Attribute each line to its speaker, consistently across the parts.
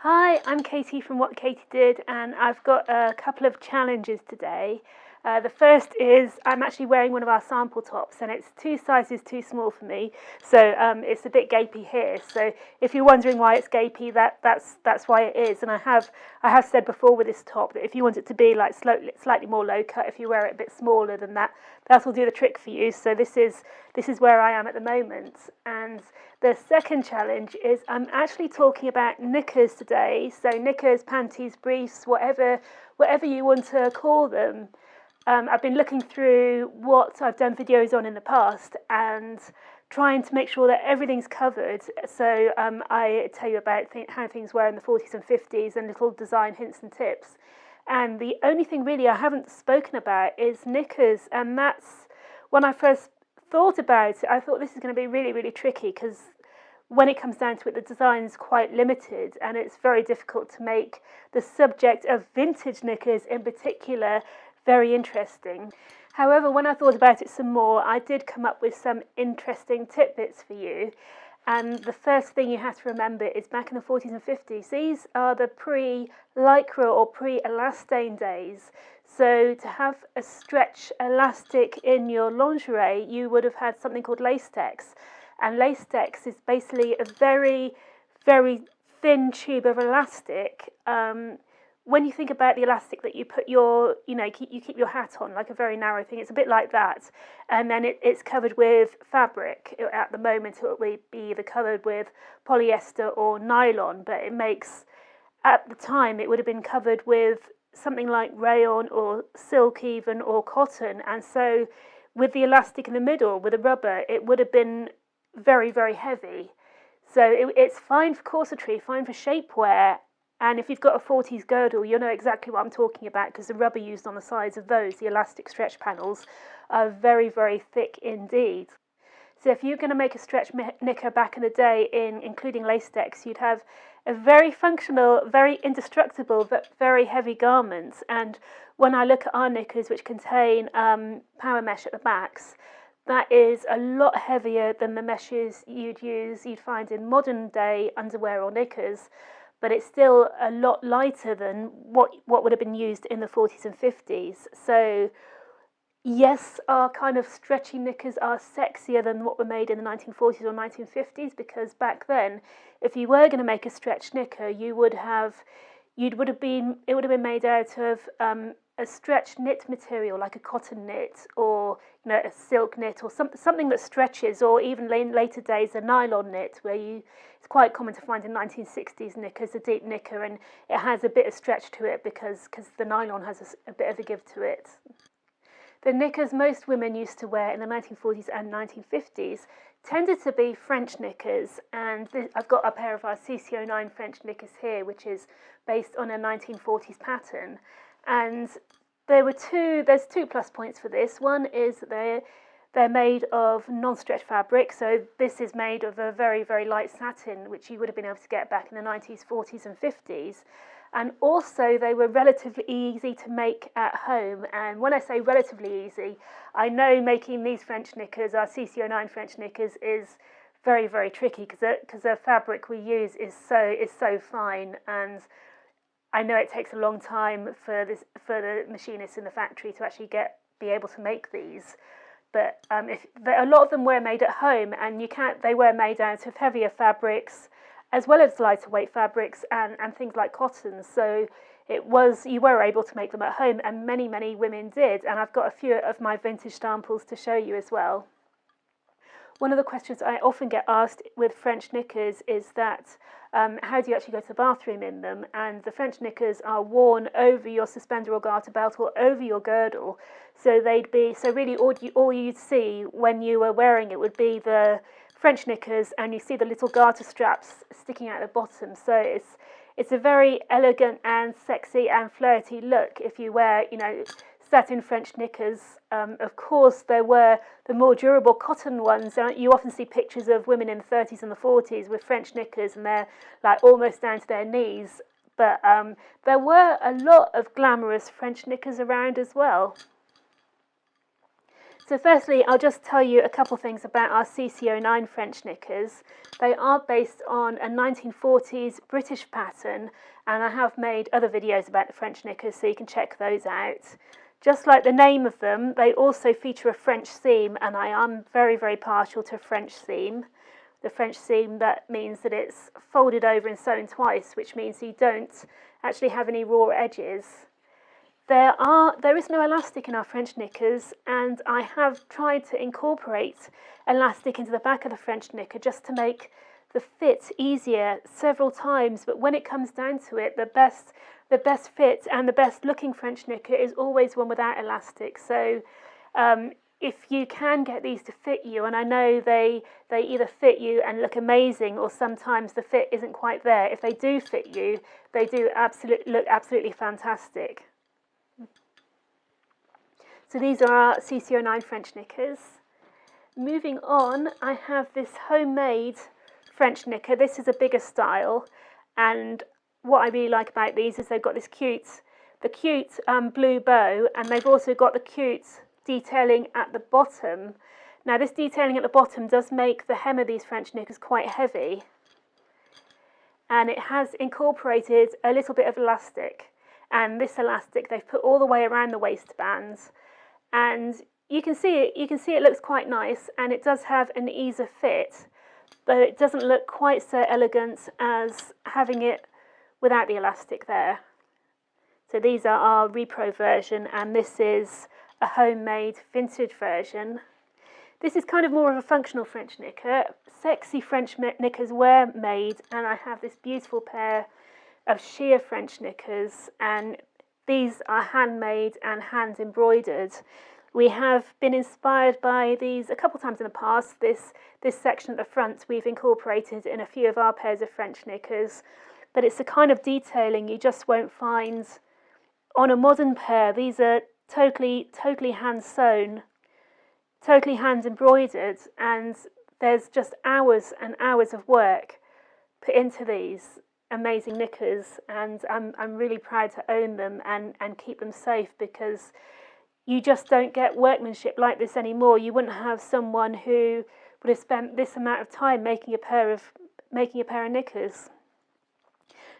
Speaker 1: Hi, I'm Katie from What Katie Did, and I've got a couple of challenges today. The first is I'm actually wearing one of our sample tops, and it's 2 sizes too small for me, so it's a bit gapey here. So if you're wondering why it's gapey, that's why it is. And I have said before with this top that if you want it to be like slightly more low cut, if you wear it a bit smaller than that, that will do the trick for you. So this is where I am at the moment. And the second challenge is I'm actually talking about knickers today. So knickers, panties, briefs, whatever you want to call them. I've been looking through what I've done videos on in the past and trying to make sure that everything's covered. So I tell you about how things were in the 40s and 50s and little design hints and tips. And the only thing really I haven't spoken about is knickers. And that's when I first thought about it, I thought this is going to be really, really tricky because when it comes down to it, the design is quite limited and it's very difficult to make the subject of vintage knickers in particular very interesting. However, when I thought about it some more, I did come up with some interesting tidbits for you. And the first thing you have to remember is back in the 40s and 50s, these are the pre-lycra or pre-elastane days. So to have a stretch elastic in your lingerie, you would have had something called lacex. And lacex is basically a very, very thin tube of elastic. When you think about the elastic that you put you keep your hat on, like a very narrow thing, it's a bit like that. And then it's covered with fabric. At the moment, it will be either covered with polyester or nylon, but at the time, it would have been covered with something like rayon or silk even, or cotton. And so with the elastic in the middle, with the rubber, it would have been very, very heavy. So it's fine for corsetry, fine for shapewear. And if you've got a 40s girdle, you'll know exactly what I'm talking about because the rubber used on the sides of those, the elastic stretch panels, are very, very thick indeed. So if you're going to make a stretch knicker back in the day, including lacex, you'd have a very functional, very indestructible, but very heavy garment. And when I look at our knickers, which contain power mesh at the backs, that is a lot heavier than the meshes you'd find in modern day underwear or knickers. But it's still a lot lighter than what would have been used in the 40s and 50s. So yes, our kind of stretchy knickers are sexier than what were made in the 1940s or 1950s, because back then, if you were going to make a stretch knicker, it would have been made out of a stretch knit material like a cotton knit or a silk knit or something that stretches, or even in later days a nylon knit, where it's quite common to find in 1960s knickers a deep knicker and it has a bit of stretch to it because the nylon has a bit of a give to it. The knickers most women used to wear in the 1940s and 1950s tended to be French knickers, and I've got a pair of our CC09 French knickers here, which is based on a 1940s pattern. And there's two plus points for this. One is that they're made of non-stretch fabric, so this is made of a very, very light satin, which you would have been able to get back in the 90s, 40s and 50s. And also they were relatively easy to make at home. And when I say relatively easy, I know making these French knickers, our CC09 French knickers, is very, very tricky because the fabric we use is so fine, and I know it takes a long time for the machinists in the factory to actually be able to make these. But a lot of them were made at home, and they were made out of heavier fabrics as well as lighter weight fabrics and things like cotton. So you were able to make them at home, and many, many women did. And I've got a few of my vintage samples to show you as well. One of the questions I often get asked with French knickers is that how do you actually go to the bathroom in them? And the French knickers are worn over your suspender or garter belt or over your girdle. So really all you'd see when you were wearing it would be the French knickers, and you see the little garter straps sticking out the bottom. So it's a very elegant and sexy and flirty look if you wear, satin French knickers. Of course, there were the more durable cotton ones. You often see pictures of women in the 30s and the 40s with French knickers, and they're like almost down to their knees. But there were a lot of glamorous French knickers around as well. So firstly, I'll just tell you a couple things about our CC09 French knickers. They are based on a 1940s British pattern, and I have made other videos about the French knickers, so you can check those out. Just like the name of them, they also feature a French seam, and I am very, very partial to a French seam. The French seam, that means that it's folded over and sewn twice, which means you don't actually have any raw edges. There is no elastic in our French knickers, and I have tried to incorporate elastic into the back of the French knicker just to make the fit easier several times, but when it comes down to it, the best fit and the best looking French knicker is always one without elastic. So if you can get these to fit you, and I know they either fit you and look amazing, or sometimes the fit isn't quite there. If they do fit you, they do look absolutely fantastic. So these are our CC09 French knickers. Moving on, I have this homemade French knicker. This is a bigger style, and what I really like about these is they've got this cute blue bow, and they've also got the cute detailing at the bottom. Now this detailing at the bottom does make the hem of these French knickers quite heavy, and it has incorporated a little bit of elastic, and this elastic they've put all the way around the waistbands, and you can see it looks quite nice, and it does have an ease of fit, but it doesn't look quite so elegant as having it without the elastic there. So these are our repro version, and this is a homemade vintage version. This is kind of more of a functional French knicker. Sexy French knickers were made, and I have this beautiful pair of sheer French knickers, and these are handmade and hand embroidered. We have been inspired by these a couple times in the past. This section at the front we've incorporated in a few of our pairs of French knickers, but it's the kind of detailing you just won't find on a modern pair. These are totally hand sewn, totally hand embroidered, and there's just hours and hours of work put into these amazing knickers, and I'm really proud to own them and keep them safe, because you just don't get workmanship like this anymore. You wouldn't have someone who would have spent this amount of time making a pair of knickers.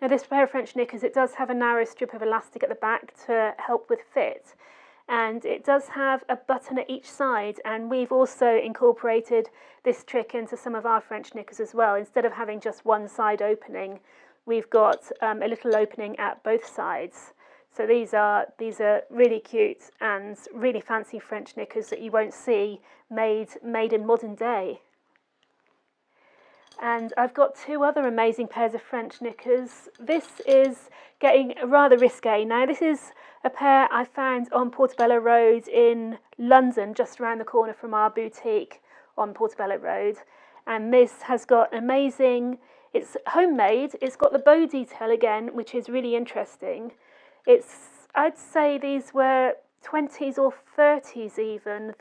Speaker 1: Now this pair of French knickers, it does have a narrow strip of elastic at the back to help with fit, and it does have a button at each side, and we've also incorporated this trick into some of our French knickers as well. Instead of having just one side opening, we've got a little opening at both sides. So these are really cute and really fancy French knickers that you won't see made in modern day. And I've got two other amazing pairs of French knickers. This is getting rather risque. Now this is a pair I found on Portobello Road in London, just around the corner from our boutique on Portobello Road. And this has got amazing, it's homemade, it's got the bow detail again, which is really interesting. I'd say these were 20s or 30s even.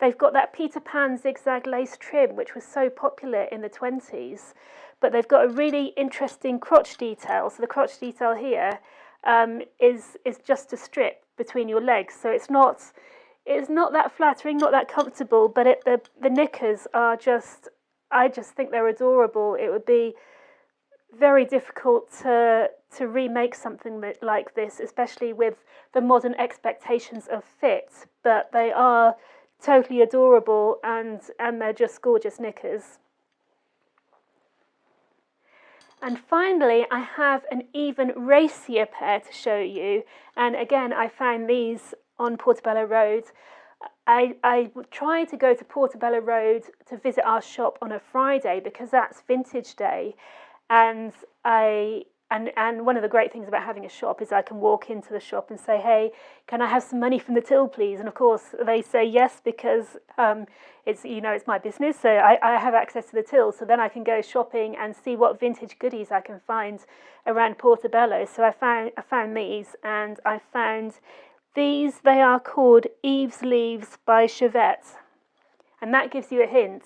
Speaker 1: They've got that Peter Pan zigzag lace trim, which was so popular in the 20s, but they've got a really interesting crotch detail. So the crotch detail here is just a strip between your legs, so it's not that flattering, not that comfortable, but the knickers are I just think they're adorable. It would be very difficult to remake something like this, especially with the modern expectations of fit, but they are totally adorable, and they're just gorgeous knickers. And finally, I have an even racier pair to show you, and again I found these on Portobello Road. I try to go to Portobello Road to visit our shop on a Friday because that's vintage day, and one of the great things about having a shop is I can walk into the shop and say, hey, can I have some money from the till please? And of course they say yes, because it's my business, so I have access to the till, so then I can go shopping and see what vintage goodies I can find around Portobello. So I found these, and I found these. They are called Eve's Leaves by Chevette, and that gives you a hint.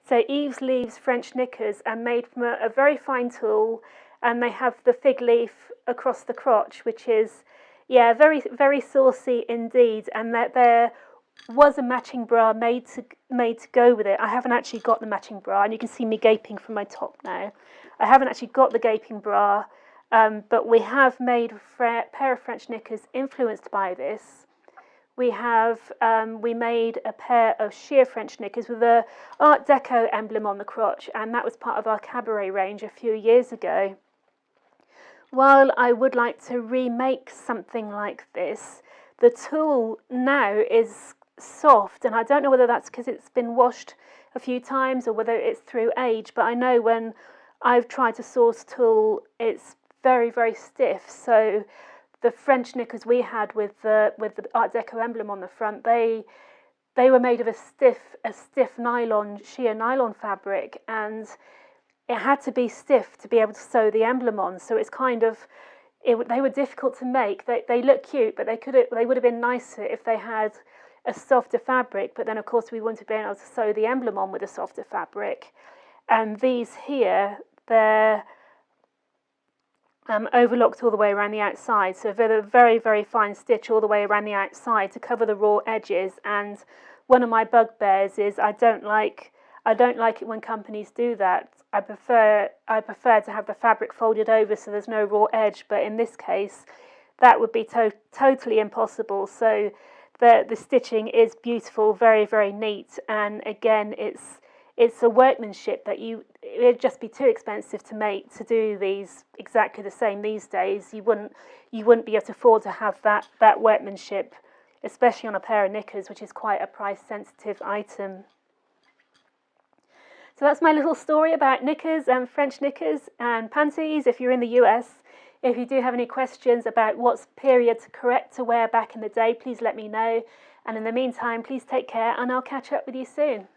Speaker 1: So Eve's Leaves French knickers are made from a very fine tulle, and they have the fig leaf across the crotch, which is, yeah, very, very saucy indeed, and they're was a matching bra made to go with it. I haven't actually got the matching bra, and you can see me gaping from my top now. I haven't actually got the gaping bra, but we have made a pair of French knickers influenced by this. We made a pair of sheer French knickers with the Art Deco emblem on the crotch, and that was part of our cabaret range a few years ago. While I would like to remake something like this, the tulle now is soft, and I don't know whether that's because it's been washed a few times or whether it's through age, but I know when I've tried to source tulle, it's very, very stiff. So the French knickers we had with the Art Deco emblem on the front, they were made of a stiff nylon, sheer nylon fabric, and it had to be stiff to be able to sew the emblem on. So it's kind of, they were difficult to make. They look cute, but they would have been nicer if they had a softer fabric. But then of course we wouldn't have been able to sew the emblem on with a softer fabric. And these here, they're overlocked all the way around the outside, so they're a very, very fine stitch all the way around the outside to cover the raw edges. And one of my bugbears is I don't like it when companies do that. I prefer to have the fabric folded over so there's no raw edge, but in this case that would be totally impossible. So the stitching is beautiful, very, very neat, and again it's a workmanship that it'd just be too expensive to do these exactly the same these days. You wouldn't be able to afford to have that workmanship, especially on a pair of knickers, which is quite a price sensitive item. So that's my little story about knickers and French knickers and panties. If you're in the US, if you do have any questions about what's period correct to wear back in the day, please let me know. And in the meantime, please take care, and I'll catch up with you soon.